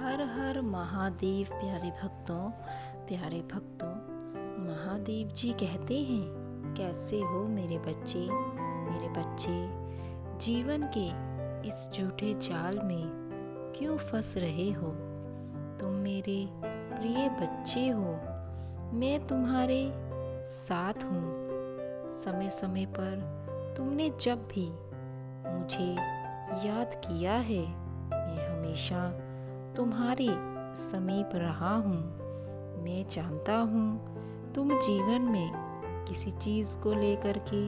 हर हर महादेव। प्यारे भक्तों, महादेव जी कहते हैं, कैसे हो मेरे बच्चे जीवन के इस झूठे जाल में क्यों फंस रहे हो। तुम मेरे प्रिय बच्चे हो, मैं तुम्हारे साथ हूँ। समय समय पर तुमने जब भी मुझे याद किया है, मैं हमेशा तुम्हारे समीप रहा हूँ। मैं जानता हूँ तुम जीवन में किसी चीज़ को लेकर के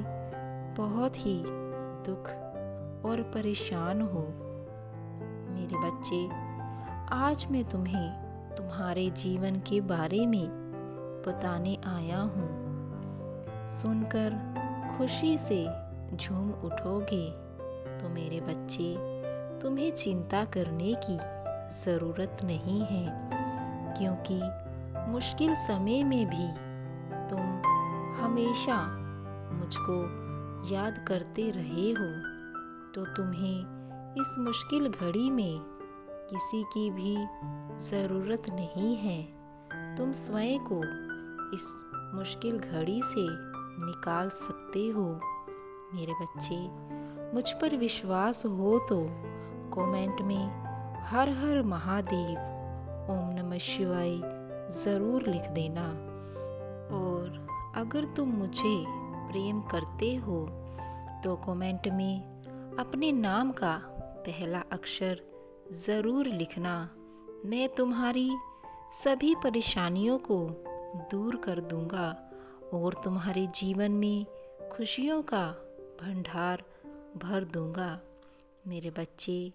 बहुत ही दुख और परेशान हो। मेरे बच्चे, आज मैं तुम्हें तुम्हारे जीवन के बारे में बताने आया हूँ। सुनकर खुशी से झूम उठोगे तो मेरे बच्चे, तुम्हें चिंता करने की ज़रूरत नहीं है, क्योंकि मुश्किल समय में भी तुम हमेशा मुझको याद करते रहे हो। तो तुम्हें इस मुश्किल घड़ी में किसी की भी ज़रूरत नहीं है। तुम स्वयं को इस मुश्किल घड़ी से निकाल सकते हो। मेरे बच्चे, मुझ पर विश्वास हो तो कमेंट में हर हर महादेव ओम नमः शिवाय ज़रूर लिख देना। और अगर तुम मुझे प्रेम करते हो तो कमेंट में अपने नाम का पहला अक्षर ज़रूर लिखना। मैं तुम्हारी सभी परेशानियों को दूर कर दूंगा और तुम्हारे जीवन में खुशियों का भंडार भर दूंगा। मेरे बच्चे,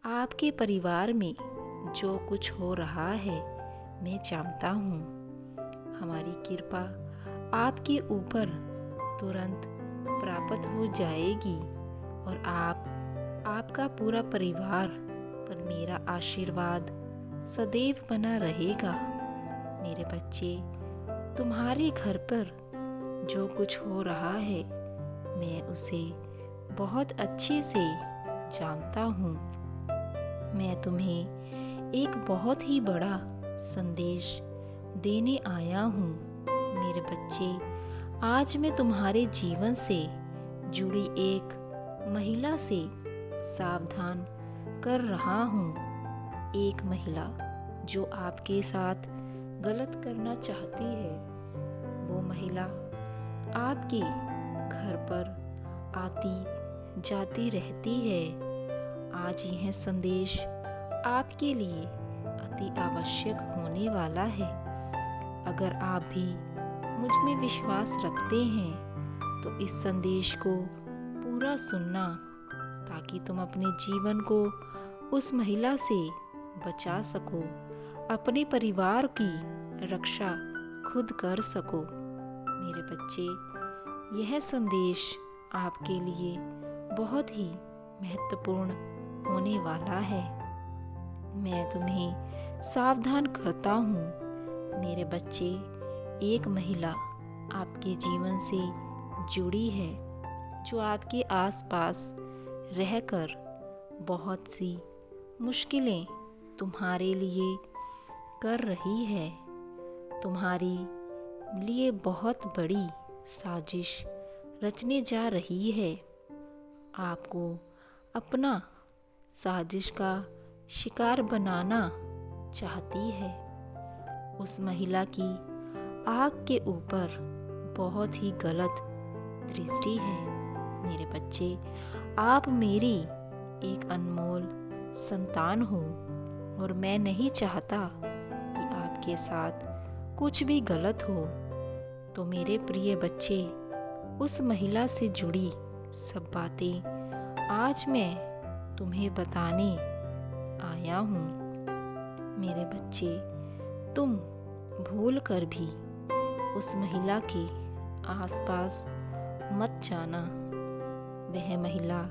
आपके परिवार में जो कुछ हो रहा है, मैं जानता हूँ। हमारी कृपा आपके ऊपर तुरंत प्राप्त हो जाएगी और आपका पूरा परिवार पर मेरा आशीर्वाद सदैव बना रहेगा। मेरे बच्चे, तुम्हारे घर पर जो कुछ हो रहा है, मैं उसे बहुत अच्छे से जानता हूँ। मैं तुम्हें एक बहुत ही बड़ा संदेश देने आया हूँ। मेरे बच्चे, आज मैं तुम्हारे जीवन से जुड़ी एक महिला से सावधान कर रहा हूँ। एक महिला जो आपके साथ गलत करना चाहती है। वो महिला आपके घर पर आती जाती रहती है। आज यह संदेश आपके लिए अति आवश्यक होने वाला है। अगर आप भी मुझ में विश्वास रखते हैं तो इस संदेश को पूरा सुनना, ताकि तुम अपने जीवन को उस महिला से बचा सको, अपने परिवार की रक्षा खुद कर सको। मेरे बच्चे, यह संदेश आपके लिए बहुत ही महत्वपूर्ण होने वाला है। मैं तुम्हें सावधान करता हूँ। मेरे बच्चे, एक महिला आपके जीवन से जुड़ी है, जो आपके आसपास रहकर बहुत सी मुश्किलें तुम्हारे लिए कर रही है। तुम्हारे लिए बहुत बड़ी साजिश रचने जा रही है। आपको अपना साजिश का शिकार बनाना चाहती है। उस महिला की आग के ऊपर बहुत ही गलत दृष्टि है। मेरे बच्चे, आप मेरी एक अनमोल संतान हो और मैं नहीं चाहता कि आपके साथ कुछ भी गलत हो। तो मेरे प्रिय बच्चे, उस महिला से जुड़ी सब बातें आज मैं तुम्हें बताने आया हूँ। मेरे बच्चे, तुम भूल कर भी उस महिला के आसपास मत जाना। वह महिला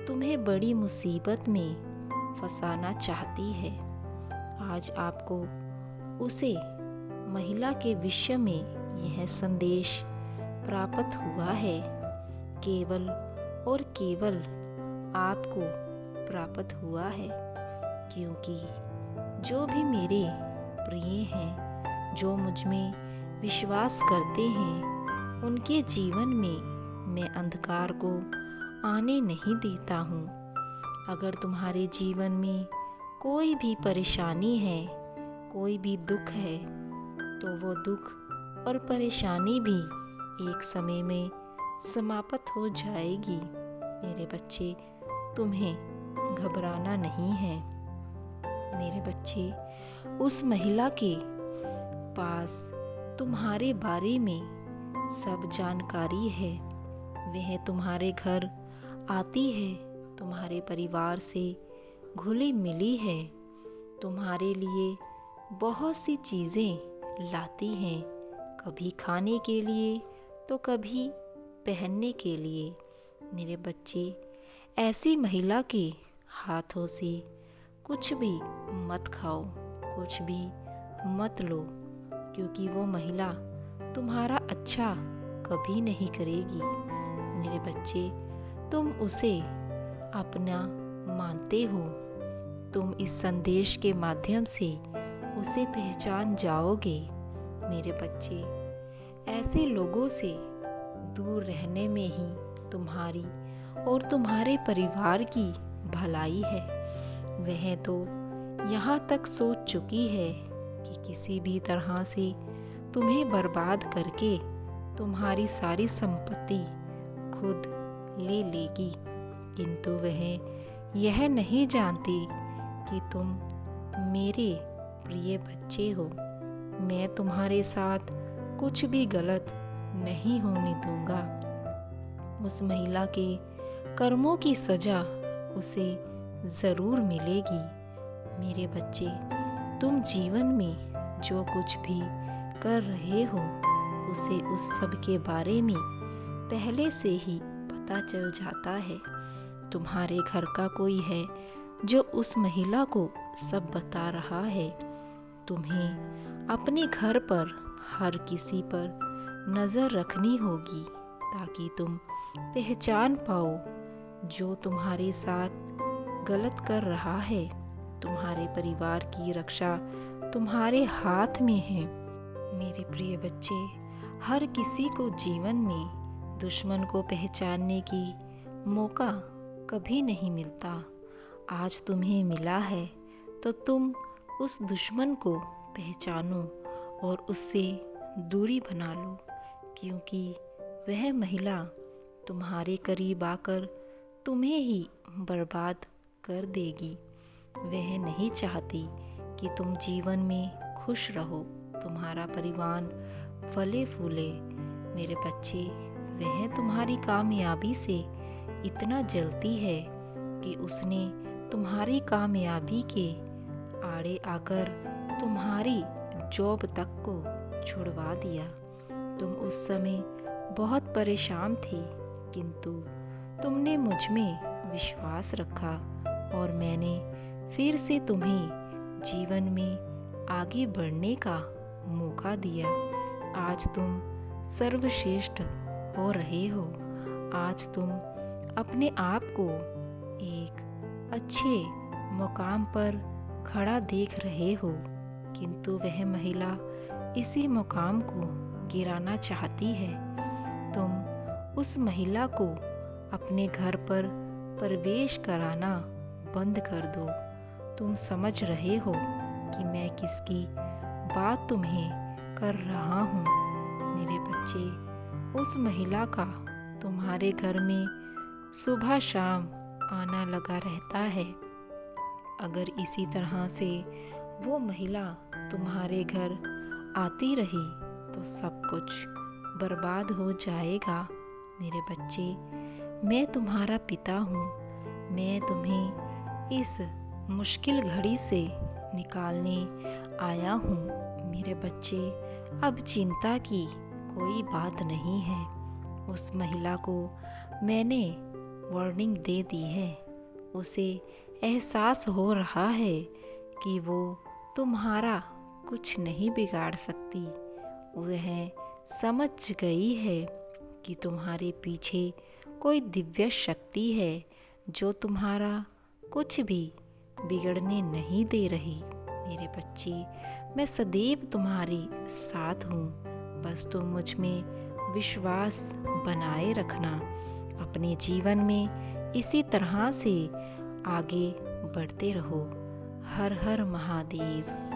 तुम्हें बड़ी मुसीबत में फंसाना चाहती है। आज आपको उसे महिला के विषय में यह संदेश प्राप्त हुआ है। केवल और केवल आपको प्राप्त हुआ है, क्योंकि जो भी मेरे प्रिय हैं, जो मुझ में विश्वास करते हैं, उनके जीवन में मैं अंधकार को आने नहीं देता हूँ। अगर तुम्हारे जीवन में कोई भी परेशानी है, कोई भी दुख है, तो वो दुख और परेशानी भी एक समय में समाप्त हो जाएगी। मेरे बच्चे, तुम्हें घबराना नहीं है। मेरे बच्चे, उस महिला के पास तुम्हारे बारे में सब जानकारी है। वह तुम्हारे घर आती है, तुम्हारे परिवार से घुली मिली है, तुम्हारे लिए बहुत सी चीज़ें लाती हैं, कभी खाने के लिए तो कभी पहनने के लिए। मेरे बच्चे, ऐसी महिला के हाथों से कुछ भी मत खाओ, कुछ भी मत लो, क्योंकि वो महिला तुम्हारा अच्छा कभी नहीं करेगी। मेरे बच्चे, तुम उसे अपना मानते हो। तुम इस संदेश के माध्यम से उसे पहचान जाओगे। मेरे बच्चे, ऐसे लोगों से दूर रहने में ही तुम्हारी और तुम्हारे परिवार की भलाई है। वह तो यहाँ तक सोच चुकी है कि किसी भी तरह से तुम्हें बर्बाद करके तुम्हारी सारी संपत्ति खुद ले लेगी, किंतु वह यह नहीं जानती कि तुम मेरे प्रिय बच्चे हो। मैं तुम्हारे साथ कुछ भी गलत नहीं होने दूंगा। उस महिला के कर्मों की सजा उसे ज़रूर मिलेगी। मेरे बच्चे, तुम जीवन में जो कुछ भी कर रहे हो, उसे उस सब के बारे में पहले से ही पता चल जाता है। तुम्हारे घर का कोई है जो उस महिला को सब बता रहा है। तुम्हें अपने घर पर हर किसी पर नज़र रखनी होगी, ताकि तुम पहचान पाओ जो तुम्हारे साथ गलत कर रहा है। तुम्हारे परिवार की रक्षा तुम्हारे हाथ में है। मेरे प्रिय बच्चे, हर किसी को जीवन में दुश्मन को पहचानने की मौका कभी नहीं मिलता। आज तुम्हें मिला है तो तुम उस दुश्मन को पहचानो और उससे दूरी बना लो, क्योंकि वह महिला तुम्हारे करीब आकर तुम्हें ही बर्बाद कर देगी। वह नहीं चाहती कि तुम जीवन में खुश रहो, तुम्हारा परिवार फले फूले। मेरे बच्चे, वह तुम्हारी कामयाबी से इतना जलती है कि उसने तुम्हारी कामयाबी के आड़े आकर तुम्हारी जॉब तक को छुड़वा दिया। तुम उस समय बहुत परेशान थे, किंतु तुमने मुझ में विश्वास रखा और मैंने फिर से तुम्हें जीवन में आगे बढ़ने का मौका दिया। आज तुम सर्वश्रेष्ठ हो रहे हो। आज तुम अपने आप को एक अच्छे मुकाम पर खड़ा देख रहे हो, किंतु वह महिला इसी मुकाम को गिराना चाहती है। तुम उस महिला को अपने घर पर प्रवेश कराना बंद कर दो। तुम समझ रहे हो कि मैं किसकी बात तुम्हें कर रहा हूँ। मेरे बच्चे, उस महिला का तुम्हारे घर में सुबह शाम आना लगा रहता है। अगर इसी तरह से वो महिला तुम्हारे घर आती रही तो सब कुछ बर्बाद हो जाएगा। मेरे बच्चे, मैं तुम्हारा पिता हूँ। मैं तुम्हें इस मुश्किल घड़ी से निकालने आया हूँ। मेरे बच्चे, अब चिंता की कोई बात नहीं है। उस महिला को मैंने वार्निंग दे दी है। उसे एहसास हो रहा है कि वो तुम्हारा कुछ नहीं बिगाड़ सकती। वह समझ गई है कि तुम्हारे पीछे कोई दिव्य शक्ति है जो तुम्हारा कुछ भी बिगड़ने नहीं दे रही। मेरे बच्चे, मैं सदैव तुम्हारे साथ हूँ। बस तुम मुझ में विश्वास बनाए रखना। अपने जीवन में इसी तरह से आगे बढ़ते रहो। हर हर महादेव।